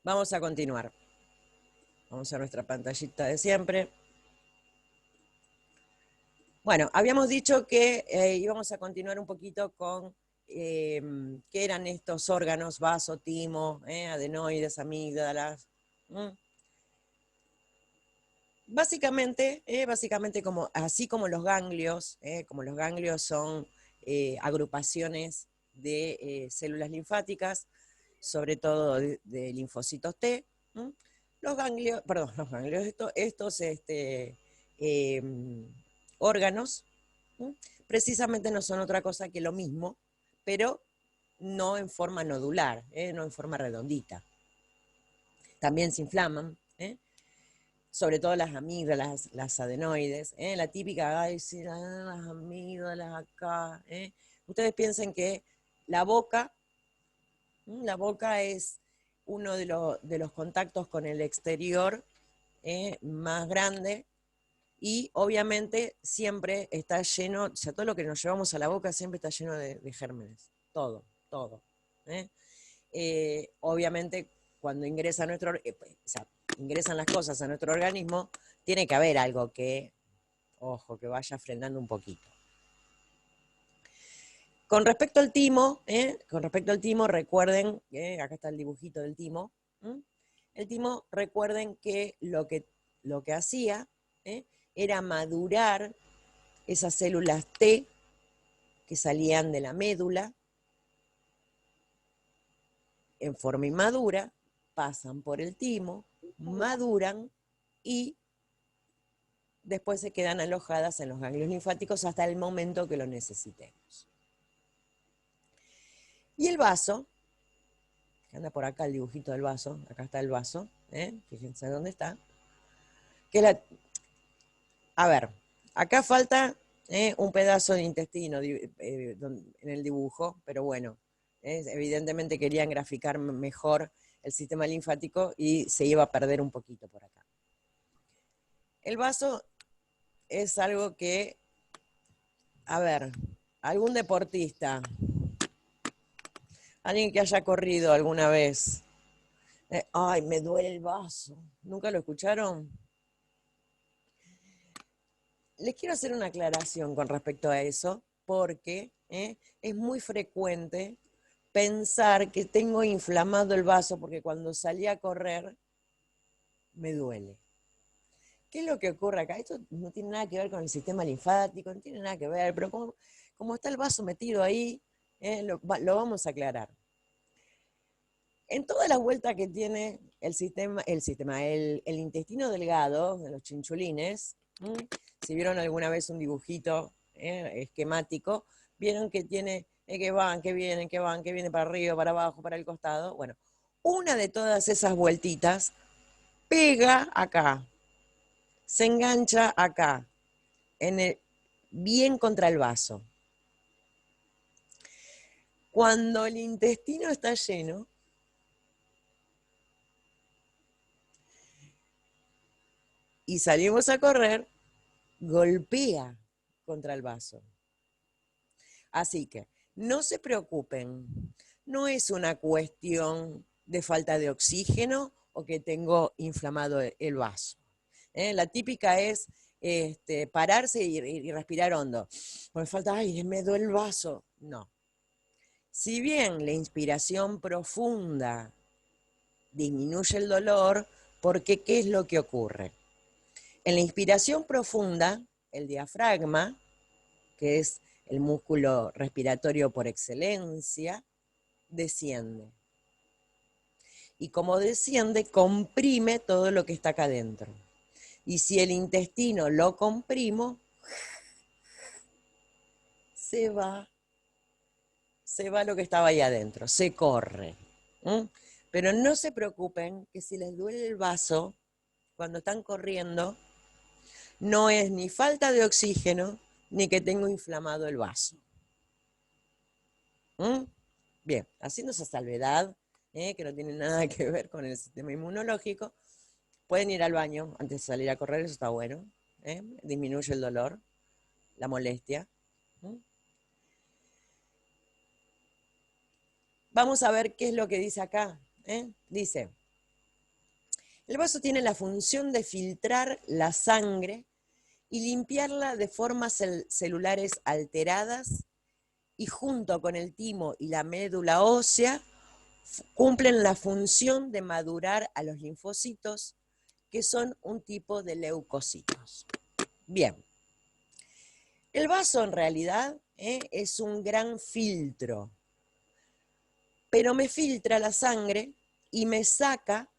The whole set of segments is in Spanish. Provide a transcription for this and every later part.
Vamos a continuar. Vamos a nuestra pantallita de siempre. Bueno, habíamos dicho que íbamos a continuar un poquito con qué eran estos órganos, vaso, timo, adenoides, amígdalas. Básicamente así como los ganglios son agrupaciones de células linfáticas, sobre todo de linfocitos T, los ganglios, estos eh, órganos, precisamente no son otra cosa que lo mismo, pero no en forma nodular, no en forma redondita. También se inflaman, sobre todo las amígdalas, las adenoides, la típica, ay, sí, las amígdalas acá. Ustedes piensen que la boca es uno de los contactos con el exterior más grande y obviamente siempre está lleno, o sea, todo lo que nos llevamos a la boca siempre está lleno de gérmenes, todo, todo. Obviamente cuando ingresa a ingresan las cosas a nuestro organismo, tiene que haber algo que, ojo, que vaya frenando un poquito. Con respecto al timo, recuerden, acá está el dibujito del timo. El timo, recuerden que lo que hacía era madurar esas células T que salían de la médula en forma inmadura, pasan por el timo, maduran y después se quedan alojadas en los ganglios linfáticos hasta el momento que lo necesitemos. Y el vaso, que anda por acá el dibujito del vaso, acá está el vaso, fíjense dónde está. A ver, acá falta un pedazo de intestino en el dibujo, pero bueno, evidentemente querían graficar mejor el sistema linfático y se iba a perder un poquito por acá. El vaso es algo que, a ver, algún deportista, alguien que haya corrido alguna vez, ay, me duele el vaso, ¿nunca lo escucharon? Les quiero hacer una aclaración con respecto a eso, porque es muy frecuente pensar que tengo inflamado el vaso porque cuando salí a correr me duele. ¿Qué es lo que ocurre acá? Esto no tiene nada que ver con el sistema linfático, no tiene nada que ver, pero como está el vaso metido ahí, lo vamos a aclarar. En todas las vueltas que tiene el intestino delgado, de los chinchulines, si vieron alguna vez un dibujito esquemático, vieron que tiene que van, que vienen, que vienen para arriba, para abajo, para el costado. Bueno, una de todas esas vueltitas pega acá, se engancha acá, bien contra el vaso. Cuando el intestino está lleno, y salimos a correr, golpea contra el vaso. Así que no se preocupen, no es una cuestión de falta de oxígeno o que tengo inflamado el vaso. La típica es pararse y respirar hondo. Me falta aire, me duele el vaso. No. Si bien la inspiración profunda disminuye el dolor, porque ¿qué es lo que ocurre? En la inspiración profunda, el diafragma, que es el músculo respiratorio por excelencia, desciende. Y como desciende, comprime todo lo que está acá adentro. Y si el intestino lo comprimo, se va lo que estaba ahí adentro, se corre. Pero no se preocupen que si les duele el vaso cuando están corriendo, no es ni falta de oxígeno, ni que tengo inflamado el vaso. Bien, haciendo esa salvedad, que no tiene nada que ver con el sistema inmunológico, pueden ir al baño antes de salir a correr, eso está bueno. Disminuye el dolor, la molestia. Vamos a ver qué es lo que dice acá. Dice, El vaso tiene la función de filtrar la sangre y limpiarla de formas celulares alteradas, y junto con el timo y la médula ósea cumplen la función de madurar a los linfocitos, que son un tipo de leucocitos. Bien, el vaso en realidad es un gran filtro, pero me filtra la sangre y me saca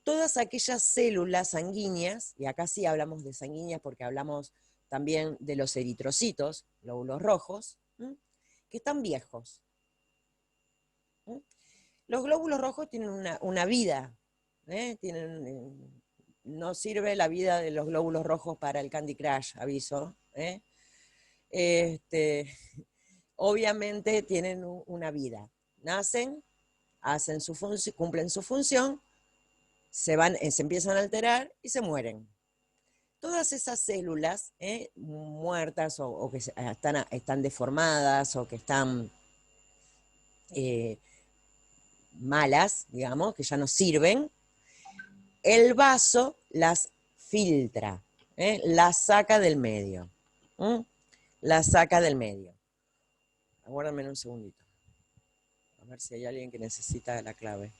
todas aquellas células sanguíneas, y acá sí hablamos de sanguíneas porque hablamos también de los eritrocitos, glóbulos rojos, que están viejos. Los glóbulos rojos tienen una vida, no sirve la vida de los glóbulos rojos para el Candy Crush, aviso. Obviamente tienen una vida. Nacen, hacen su función, cumplen su función, se empiezan a alterar y se mueren. Todas esas células muertas o que están deformadas o que están malas, digamos, que ya no sirven, el vaso las filtra, las saca del medio. Las saca del medio. Aguárdame un segundito. A ver si hay alguien que necesita la clave.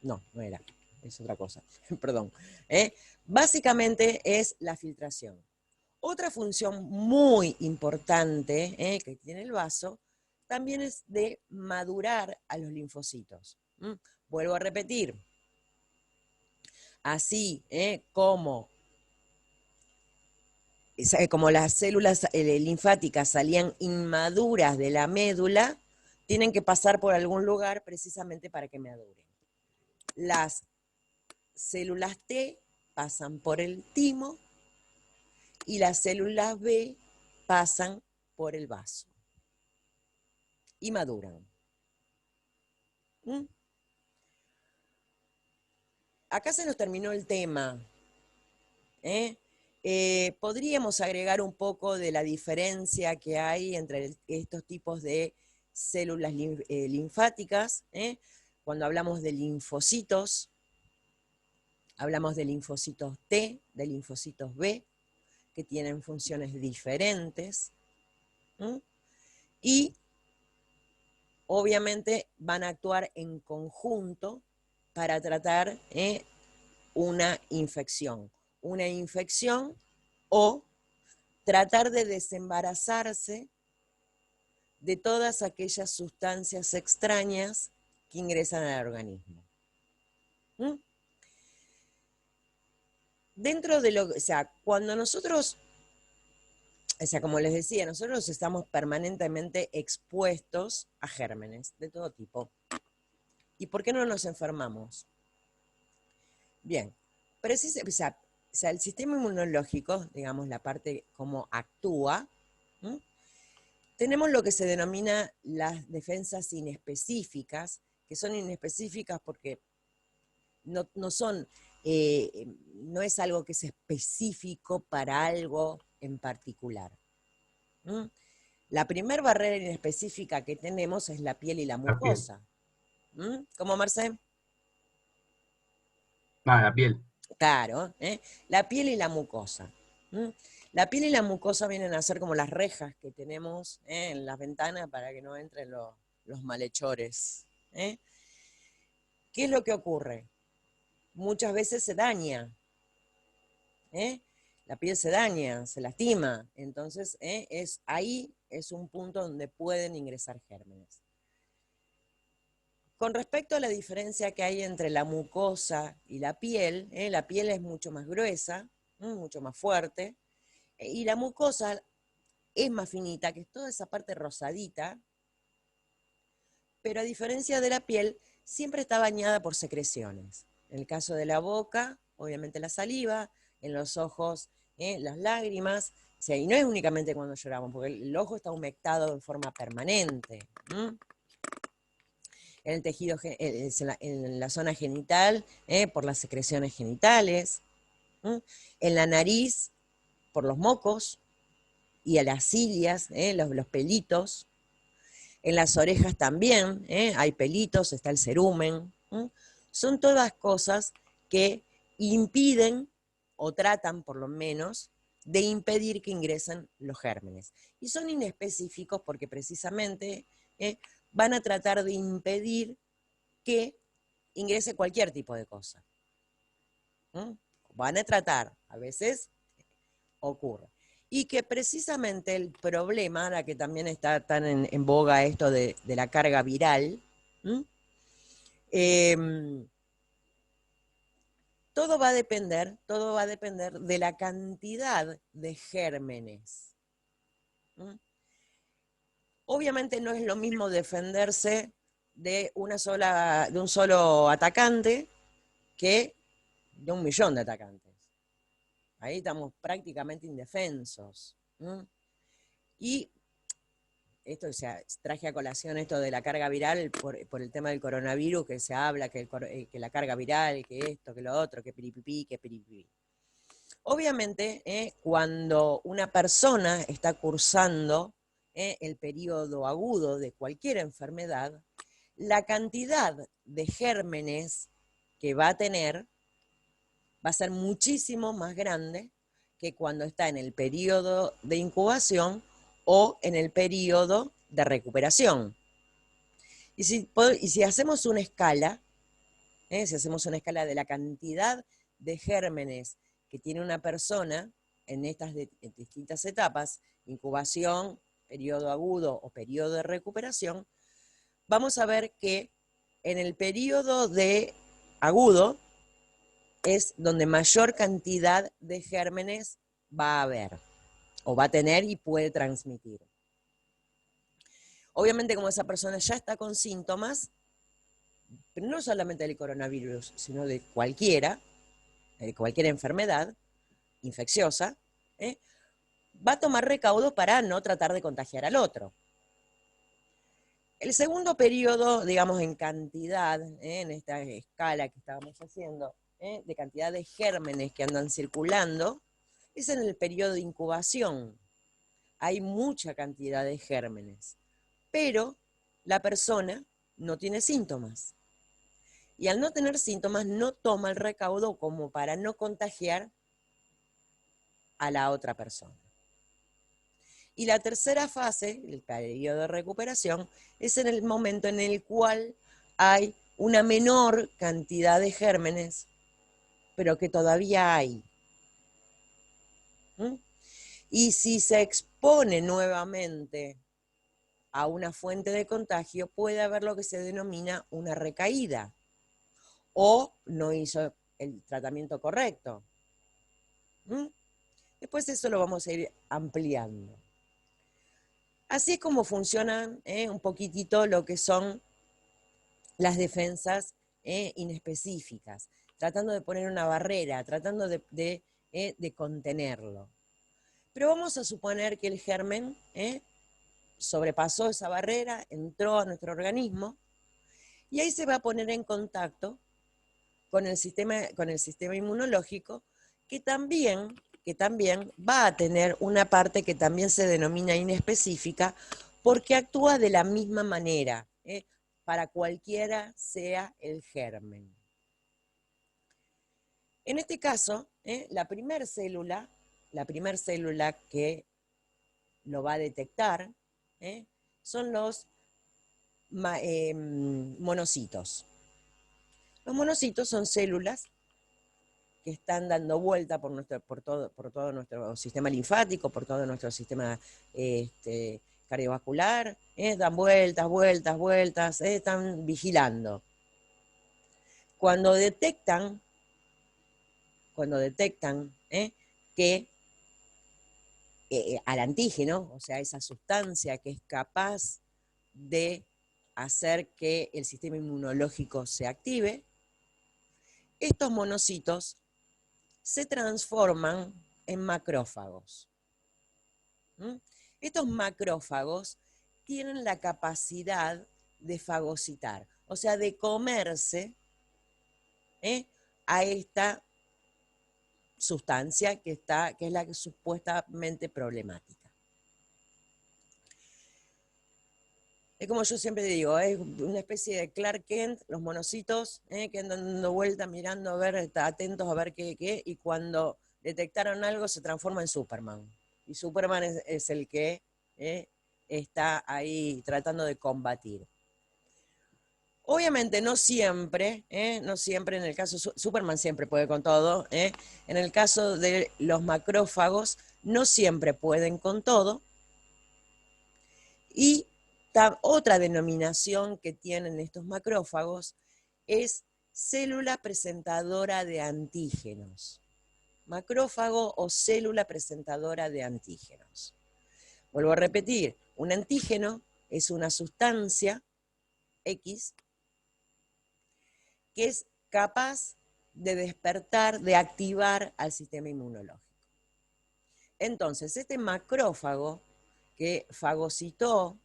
No, no era. Es otra cosa. Perdón. Básicamente es la filtración. Otra función muy importante que tiene el vaso también es de madurar a los linfocitos. Vuelvo a repetir. Así como las células linfáticas salían inmaduras de la médula, tienen que pasar por algún lugar precisamente para que maduren. Las células T pasan por el timo y las células B pasan por el vaso y maduran. Acá se nos terminó el tema. Podríamos agregar un poco de la diferencia que hay entre estos tipos de células linfáticas. Cuando hablamos de linfocitos, hablamos de linfocitos T, de linfocitos B, que tienen funciones diferentes. Y obviamente van a actuar en conjunto para tratar una infección o tratar de desembarazarse de todas aquellas sustancias extrañas que ingresan al organismo. Dentro de o sea, cuando nosotros, o sea, como les decía, nosotros estamos permanentemente expuestos a gérmenes de todo tipo. ¿Y por qué no nos enfermamos? Bien, o sea, el sistema inmunológico, digamos, la parte como actúa, tenemos lo que se denomina las defensas inespecíficas, que son inespecíficas porque no es algo que es específico para algo en particular. La primera barrera inespecífica que tenemos es la piel y la mucosa. ¿Cómo, Marcel? La piel. Claro, la piel y la mucosa. La piel y la mucosa vienen a ser como las rejas que tenemos en las ventanas para que no entren los malhechores. ¿Qué es lo que ocurre? Muchas veces se daña. La piel se daña, se lastima. Entonces, ahí es un punto donde pueden ingresar gérmenes. Con respecto a la diferencia que hay entre la mucosa y la piel es mucho más gruesa, mucho más fuerte, y la mucosa es más finita, que es toda esa parte rosadita, pero a diferencia de la piel, siempre está bañada por secreciones. En el caso de la boca, obviamente la saliva, en los ojos, las lágrimas, o sea, y no es únicamente cuando lloramos, porque el ojo está humectado en forma permanente. En el tejido, en la zona genital, por las secreciones genitales, en la nariz, por los mocos, y a las cilias, los pelitos, en las orejas también, hay pelitos, está el cerumen, ¿Mm? Son todas cosas que impiden o tratan por lo menos de impedir que ingresen los gérmenes. Y son inespecíficos porque precisamente van a tratar de impedir que ingrese cualquier tipo de cosa. ¿Mm? Van a tratar, a veces ocurre. Y que precisamente el problema, ahora que también está tan en boga esto de la carga viral, todo va a depender de la cantidad de gérmenes. ¿Mm? Obviamente no es lo mismo defenderse de un solo atacante que de 1.000.000 de atacantes. Ahí estamos prácticamente indefensos. ¿Mm? Y esto, o sea, traje a colación esto de la carga viral por el tema del coronavirus, que se habla que la carga viral, que esto, que lo otro, que piripipí, que piripipí. Obviamente, cuando una persona está cursando el periodo agudo de cualquier enfermedad, la cantidad de gérmenes que va a tener va a ser muchísimo más grande que cuando está en el periodo de incubación o en el periodo de recuperación. Y si hacemos una escala, si hacemos una escala de la cantidad de gérmenes que tiene una persona en estas distintas etapas, incubación, periodo agudo o periodo de recuperación, vamos a ver que en el periodo de agudo es donde mayor cantidad de gérmenes va a haber, o va a tener y puede transmitir. Obviamente, como esa persona ya está con síntomas, pero no solamente del coronavirus, sino de cualquier enfermedad infecciosa, va a tomar recaudos para no tratar de contagiar al otro. El segundo periodo, digamos, en cantidad, en esta escala que estábamos haciendo, de cantidad de gérmenes que andan circulando, es en el periodo de incubación. Hay mucha cantidad de gérmenes, pero la persona no tiene síntomas. Y al no tener síntomas, no toma el recaudo como para no contagiar a la otra persona. Y la tercera fase, el periodo de recuperación, es en el momento en el cual hay una menor cantidad de gérmenes, pero que todavía hay. ¿Mm? Y si se expone nuevamente a una fuente de contagio, puede haber lo que se denomina una recaída o no hizo el tratamiento correcto. ¿Mm? Después eso lo vamos a ir ampliando. Así es como funcionan un poquitito lo que son las defensas inespecíficas, tratando de poner una barrera, tratando de contenerlo. Pero vamos a suponer que el germen sobrepasó esa barrera, entró a nuestro organismo y ahí se va a poner en contacto con el sistema inmunológico que también va a tener una parte que también se denomina inespecífica porque actúa de la misma manera, para cualquiera sea el germen. En este caso, la primer célula que lo va a detectar, son los monocitos. Los monocitos son células que están dando vuelta por todo nuestro sistema linfático, por todo nuestro sistema cardiovascular, dan vueltas, están vigilando. Cuando detectan que al antígeno, o sea, esa sustancia que es capaz de hacer que el sistema inmunológico se active, estos monocitos se transforman en macrófagos. ¿Mm? Estos macrófagos tienen la capacidad de fagocitar, o sea, de comerse a esta sustancia que es la que es supuestamente problemática. Es como yo siempre digo, es una especie de Clark Kent, los monocitos, que andan dando vueltas, mirando a ver, atentos a ver qué, y cuando detectaron algo se transforma en Superman. Y Superman es el que está ahí tratando de combatir. Obviamente no siempre en el caso, Superman siempre puede con todo, en el caso de los macrófagos no siempre pueden con todo, y otra denominación que tienen estos macrófagos es célula presentadora de antígenos. Macrófago o célula presentadora de antígenos. Vuelvo a repetir, un antígeno es una sustancia X que es capaz de despertar, de activar al sistema inmunológico. Entonces, este macrófago que fagocitó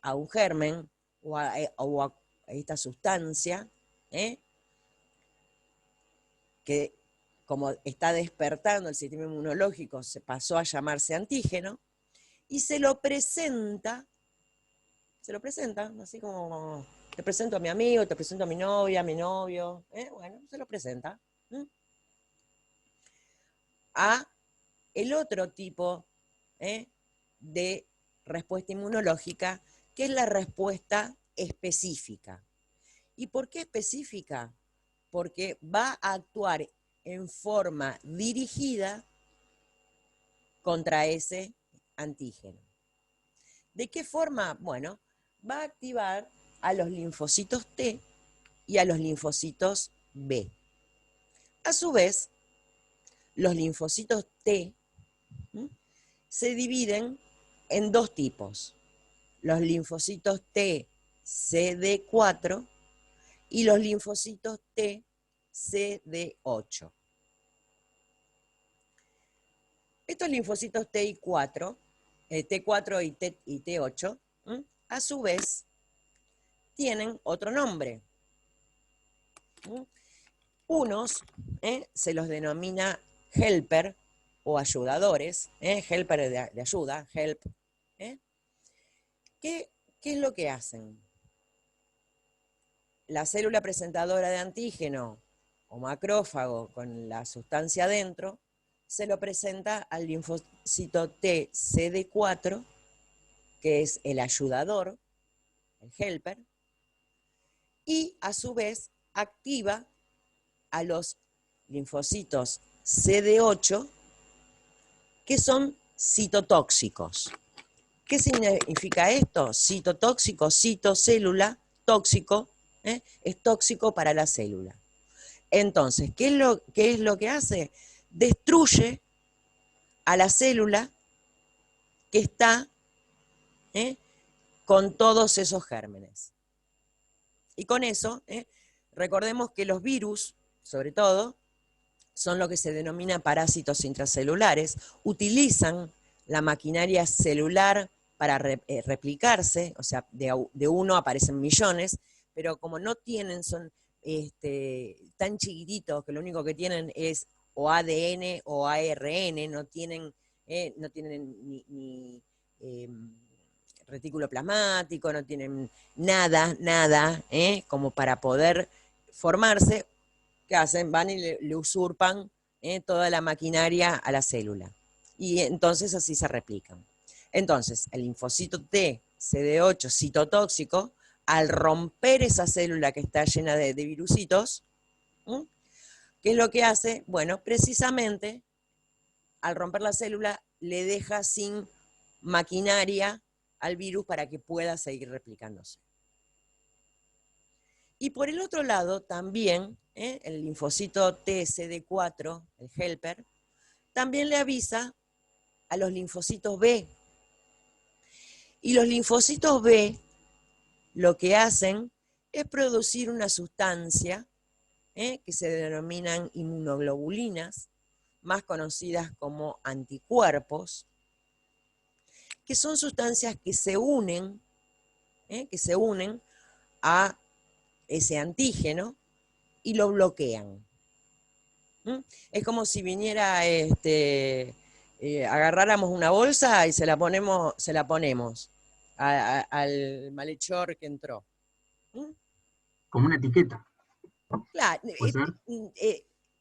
a un germen o a esta sustancia, que como está despertando el sistema inmunológico, se pasó a llamarse antígeno, y se lo presenta, así como te presento a mi amigo, te presento a mi novia, a mi novio, bueno, se lo presenta a el otro tipo de respuesta inmunológica, que es la respuesta específica. ¿Y por qué específica? Porque va a actuar en forma dirigida contra ese antígeno. ¿De qué forma? Bueno, va a activar a los linfocitos T y a los linfocitos B. A su vez, los linfocitos T se dividen en dos tipos: los linfocitos T CD4 y los linfocitos T CD8. Estos linfocitos T4 y T8, a su vez, tienen otro nombre. Unos se los denomina helper o ayudadores, helper de ayuda, help. ¿Qué es lo que hacen? La célula presentadora de antígeno o macrófago con la sustancia adentro se lo presenta al linfocito T CD4, que es el ayudador, el helper, y a su vez activa a los linfocitos CD8, que son citotóxicos. ¿Qué significa esto? Citotóxico, citocélula, tóxico, es tóxico para la célula. Entonces, ¿qué es lo que hace? Destruye a la célula que está con todos esos gérmenes. Y con eso, recordemos que los virus, sobre todo, son lo que se denomina parásitos intracelulares, utilizan la maquinaria celular para replicarse, o sea, de uno aparecen millones, pero como no tienen, son tan chiquititos que lo único que tienen es o ADN o ARN, no tienen ni retículo plasmático, no tienen nada, como para poder formarse. ¿Qué hacen? Van y le usurpan toda la maquinaria a la célula. Y entonces así se replican. Entonces, el linfocito T, CD8, citotóxico, al romper esa célula que está llena de virusitos, ¿qué es lo que hace? Bueno, precisamente, al romper la célula, le deja sin maquinaria al virus para que pueda seguir replicándose. Y por el otro lado, también, el linfocito TCD4, el helper, también le avisa a los linfocitos B. Y los linfocitos B lo que hacen es producir una sustancia que se denominan inmunoglobulinas, más conocidas como anticuerpos, que son sustancias que se unen a ese antígeno y lo bloquean. Es como si viniera, agarráramos una bolsa y se la ponemos al malhechor que entró. ¿Mm? Como una etiqueta, Claro, ¿puede ser?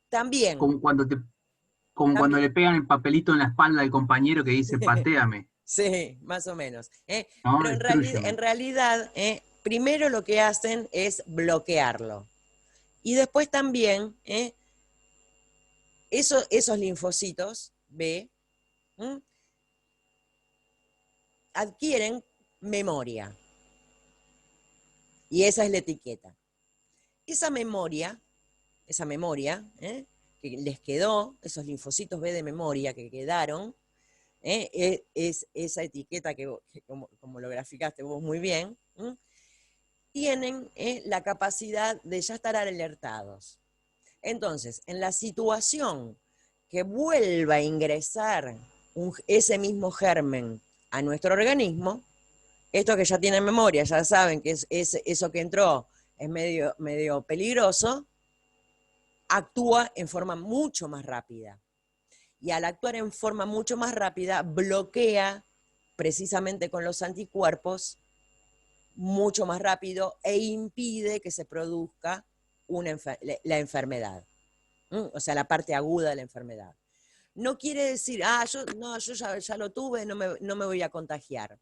también, Como como cuando también. le pegan el papelito en la espalda al compañero que dice pateame, Sí, más o menos. ¿no? Pero en Destrúyeme. realidad, primero lo que hacen es bloquearlo. Y después también, esos linfocitos B, ¿m? adquieren memoria. Y esa es la etiqueta. Esa memoria, que les quedó, esos linfocitos B de memoria que quedaron, es esa etiqueta que como lo graficaste vos muy bien, tienen la capacidad de ya estar alertados. Entonces, en la situación que vuelva a ingresar ese mismo germen a nuestro organismo, esto que ya tienen memoria, ya saben que eso que entró es medio peligroso, actúa en forma mucho más rápida. Y al actuar en forma mucho más rápida, bloquea precisamente con los anticuerpos mucho más rápido e impide que se produzca la enfermedad, o sea, la parte aguda de la enfermedad. No quiere decir, yo ya lo tuve, no me voy a contagiar.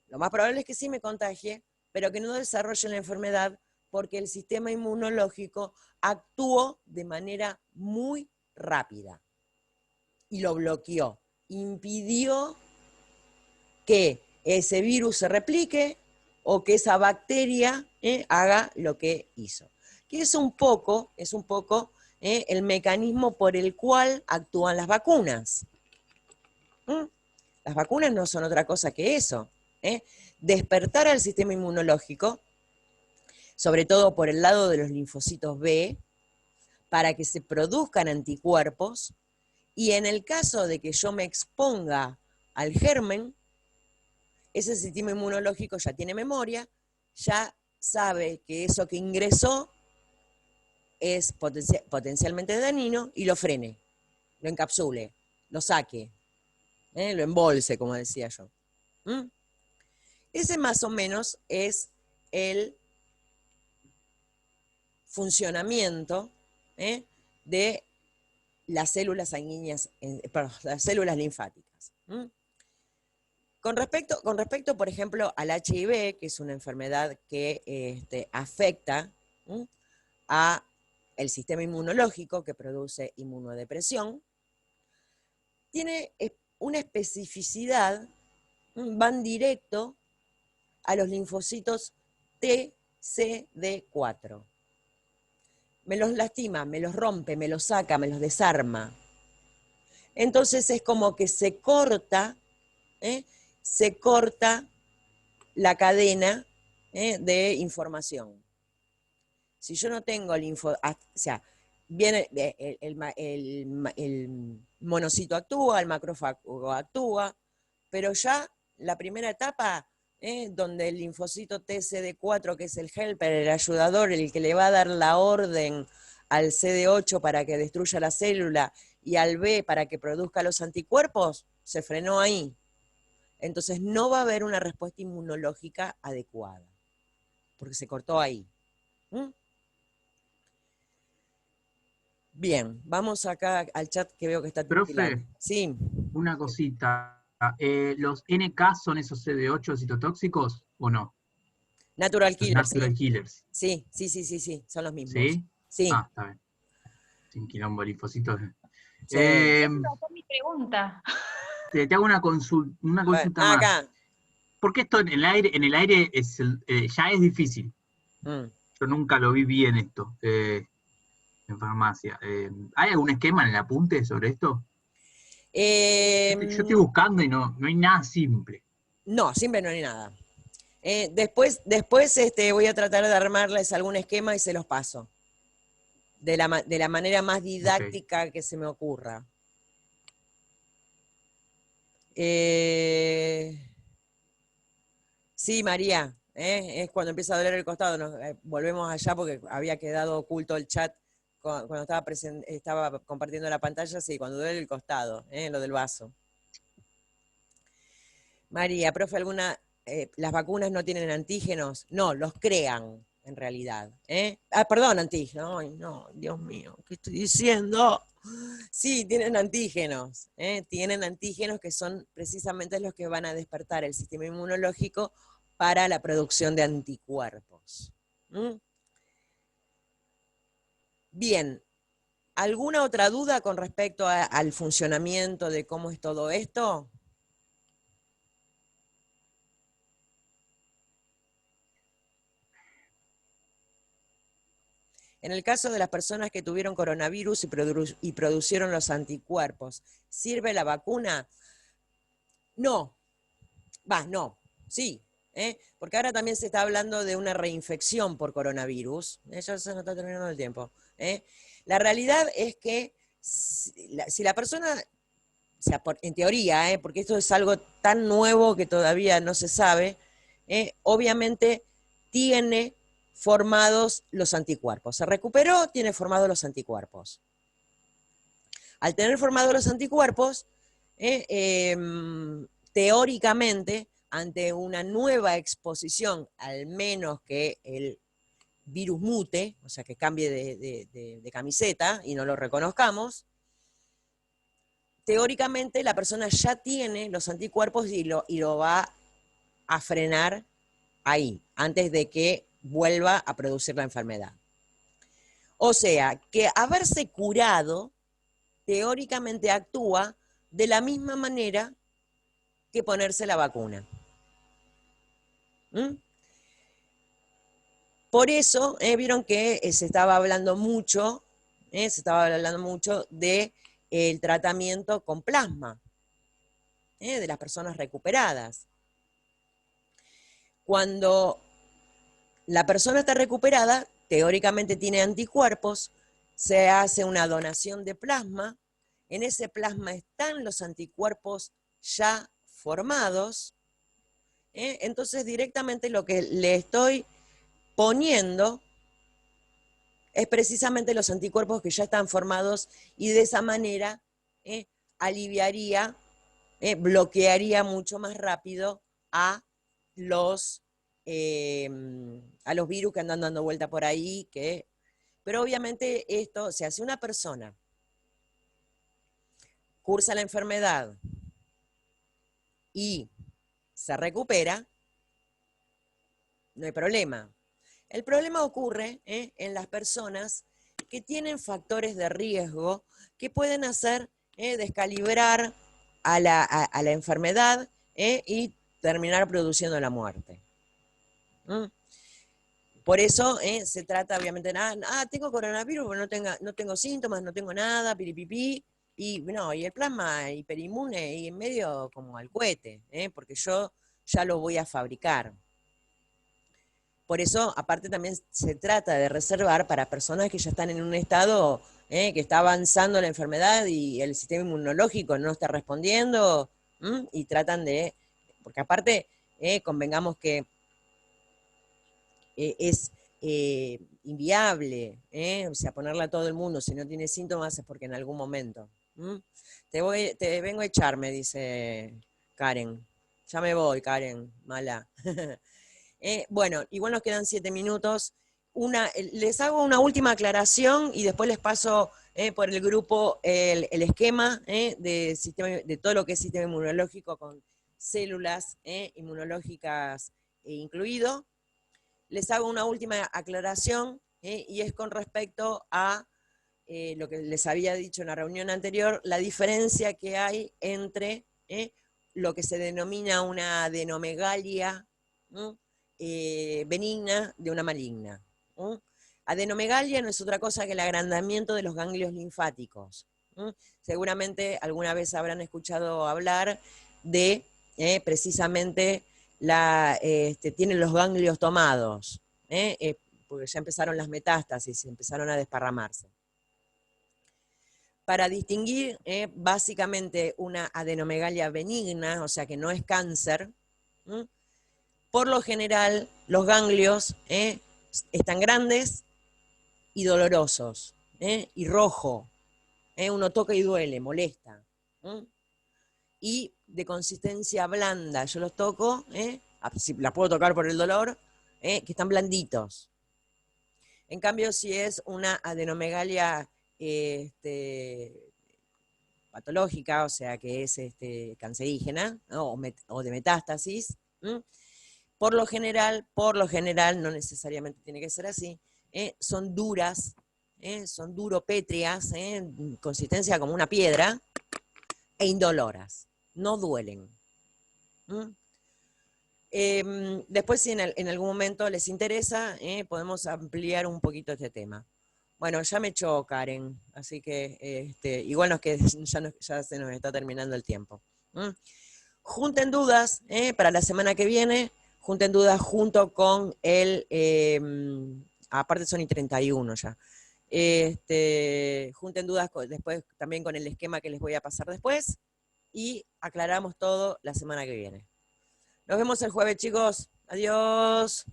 Lo más probable es que sí me contagie, pero que no desarrolle la enfermedad porque el sistema inmunológico actuó de manera muy rápida y lo bloqueó, impidió que ese virus se replique o que esa bacteria haga lo que hizo. Que es un poco el mecanismo por el cual actúan las vacunas. ¿Mm? Las vacunas no son otra cosa que eso. Despertar al sistema inmunológico, sobre todo por el lado de los linfocitos B, para que se produzcan anticuerpos, y en el caso de que yo me exponga al germen, ese sistema inmunológico ya tiene memoria, ya sabe que eso que ingresó es potencialmente dañino y lo frene, lo encapsule, lo saque, lo embolse, como decía yo. ¿Mm? Ese más o menos es el funcionamiento de las células sanguíneas, perdón, las células linfáticas. Con respecto, por ejemplo, al HIV, que es una enfermedad que afecta a el sistema inmunológico, que produce inmunodepresión, tiene una especificidad, van directo a los linfocitos TCD4. Me los lastima, me los rompe, me los saca, me los desarma. Entonces es como que se corta la cadena de información. Si yo no tengo o sea, viene el monocito actúa, el macrófago actúa, pero ya la primera etapa, donde el linfocito TCD4, que es el helper, el ayudador, el que le va a dar la orden al CD8 para que destruya la célula y al B para que produzca los anticuerpos, se frenó ahí. Entonces no va a haber una respuesta inmunológica adecuada, porque se cortó ahí. ¿Mm? Bien, vamos acá al chat que veo que está Profe, titilando. Sí, una cosita. ¿Los NK son esos CD8 citotóxicos o no? Natural Los Killer, Natural sí. Killers, Sí, son los mismos. ¿sí? Sí, Ah, está bien. Sin quilombo, linfocitos. sí. Eh, Esa iba a ser mi pregunta. te hago una A ver, consulta más. acá. Porque esto en el aire ya es difícil. Mm. Yo nunca lo vi bien esto en farmacia. ¿Hay algún esquema en el apunte sobre esto? Yo estoy Eh, buscando y no hay nada simple. no, siempre no hay nada. Después voy a tratar de armarles algún esquema y se los paso. De la manera más Ok. didáctica que se me ocurra. Eh, sí, María, es cuando empieza a doler el costado. Volvemos allá porque había quedado oculto el chat cuando estaba compartiendo la pantalla. Sí, cuando duele el costado, lo del vaso. María, profe, las vacunas no tienen antígenos. No, los crean, en realidad. Perdón, antígenos. Ay, no, Dios mío, ¿qué estoy diciendo? Sí, tienen antígenos. Tienen antígenos que son precisamente los que van a despertar el sistema inmunológico para la producción de anticuerpos. Bien, ¿alguna otra duda con respecto al funcionamiento de cómo es todo esto? En el caso de las personas que tuvieron coronavirus y producieron los anticuerpos, ¿sirve la vacuna? No. No, sí. Porque ahora también se está hablando de una reinfección por coronavirus. Ya se nos está terminando el tiempo. La realidad es que si la persona, o sea, en teoría, porque esto es algo tan nuevo que todavía no se sabe, obviamente tiene formados los anticuerpos. Se recuperó, tiene formados los anticuerpos. Al tener formados los anticuerpos, teóricamente, ante una nueva exposición, al menos que el virus mute, o sea, que cambie de camiseta y no lo reconozcamos, teóricamente la persona ya tiene los anticuerpos y lo va a frenar ahí, antes de que vuelva a producir la enfermedad. O sea, que haberse curado teóricamente actúa de la misma manera que ponerse la vacuna. Por eso, vieron que se estaba hablando mucho de el tratamiento con plasma, de las personas recuperadas. Cuando la persona está recuperada, teóricamente tiene anticuerpos, se hace una donación de plasma, en ese plasma están los anticuerpos ya formados, entonces directamente lo que le estoy poniendo es precisamente los anticuerpos que ya están formados y de esa manera aliviaría, bloquearía mucho más rápido a los virus que andan dando vuelta por ahí. Pero obviamente esto, si hace una persona cursa la enfermedad y se recupera, no hay problema. El problema ocurre en las personas que tienen factores de riesgo que pueden hacer descalibrar a la enfermedad y terminar produciendo la muerte. Por eso se trata, obviamente, tengo coronavirus, pero no tengo síntomas, no tengo nada, piripipí, y el plasma hiperinmune y en medio como al cohete, porque yo ya lo voy a fabricar. Por eso, aparte, también se trata de reservar para personas que ya están en un estado que está avanzando la enfermedad y el sistema inmunológico no está respondiendo, y tratan de, porque aparte, convengamos que es inviable, o sea, ponerla a todo el mundo, si no tiene síntomas es porque en algún momento. Te vengo a echar, me dice Karen. Ya me voy, Karen, mala. Bueno, igual nos quedan 7 minutos. Les hago una última aclaración y después les paso por el grupo el esquema de todo lo que es sistema inmunológico con células inmunológicas incluido. Les hago una última aclaración y es con respecto a lo que les había dicho en la reunión anterior, la diferencia que hay entre lo que se denomina una adenomegalia benigna de una maligna. Adenomegalia no es otra cosa que el agrandamiento de los ganglios linfáticos. Seguramente alguna vez habrán escuchado hablar de precisamente tienen los ganglios tomados, porque ya empezaron las metástasis, empezaron a desparramarse. Para distinguir básicamente una adenomegalia benigna, o sea que no es cáncer, por lo general los ganglios están grandes y dolorosos, y rojo, uno toca y duele, molesta, y de consistencia blanda. Yo los toco, si la puedo tocar por el dolor, que están blanditos. En cambio, si es una adenomegalia patológica, o sea, que es cancerígena, ¿no? o de metástasis, por lo general, no necesariamente tiene que ser así, son duras, son duropétreas, consistencia como una piedra, e indoloras, no duelen. Después, si en algún momento les interesa, podemos ampliar un poquito este tema. Bueno, ya me echó Karen, así que igual ya se nos está terminando el tiempo. Junten dudas para la semana que viene, junten dudas junto con aparte son y 31 ya. Junten dudas después también con el esquema que les voy a pasar después y aclaramos todo la semana que viene. Nos vemos el jueves, chicos. Adiós.